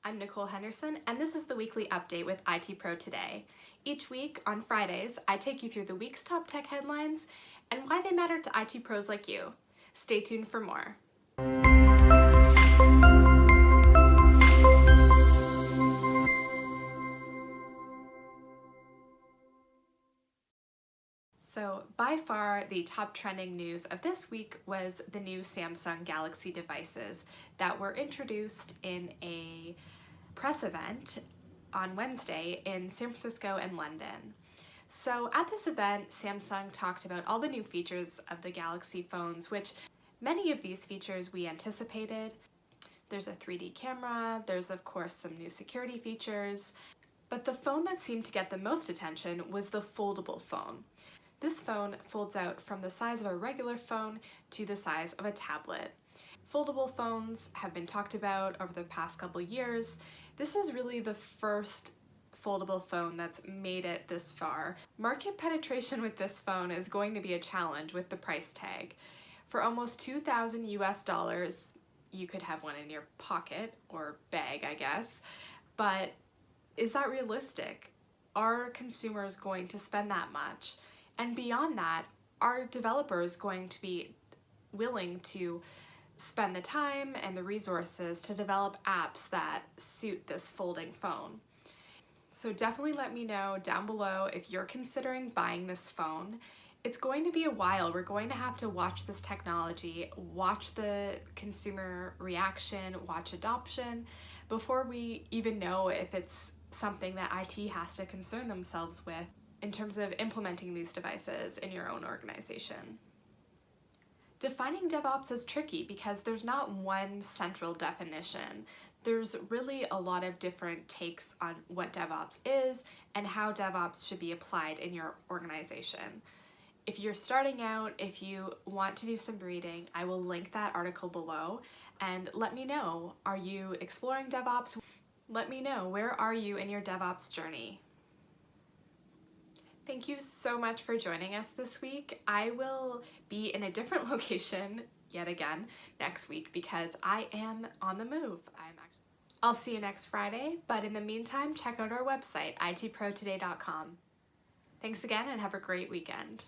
I'm Nicole Henderson, and this is the weekly update with ITPro Today. Each week, on Fridays, I take you through the week's top tech headlines and why they matter to IT pros like you. Stay tuned for more. So by far, the top trending news of this week was the new Samsung Galaxy devices that were introduced in a press event on Wednesday in San Francisco and London. So at this event, Samsung talked about all the new features of the Galaxy phones, which many of these features we anticipated. There's a 3D camera, there's of course some new security features, but the phone that seemed to get the most attention was the foldable phone. This phone folds out from the size of a regular phone to the size of a tablet. Foldable phones have been talked about over the past couple years. This is really the first foldable phone that's made it this far. Market penetration with this phone is going to be a challenge with the price tag. For almost $2,000 US, you could have one in your pocket or bag, I guess, but is that realistic? Are consumers going to spend that much? And beyond that, are developers going to be willing to spend the time and the resources to develop apps that suit this folding phone? So definitely let me know down below if you're considering buying this phone. It's going to be a while. We're going to have to watch this technology, watch the consumer reaction, watch adoption, before we even know if it's something that IT has to concern themselves with in terms of implementing these devices in your own organization. Defining DevOps is tricky because there's not one central definition. There's really a lot of different takes on what DevOps is and how DevOps should be applied in your organization. If you're starting out, if you want to do some reading, I will link that article below and let me know, are you exploring DevOps? Let me know, where are you in your DevOps journey? Thank you so much for joining us this week. I will be in a different location yet again next week because I am on the move. I'll see you next Friday, but in the meantime, check out our website, itprotoday.com. Thanks again and have a great weekend.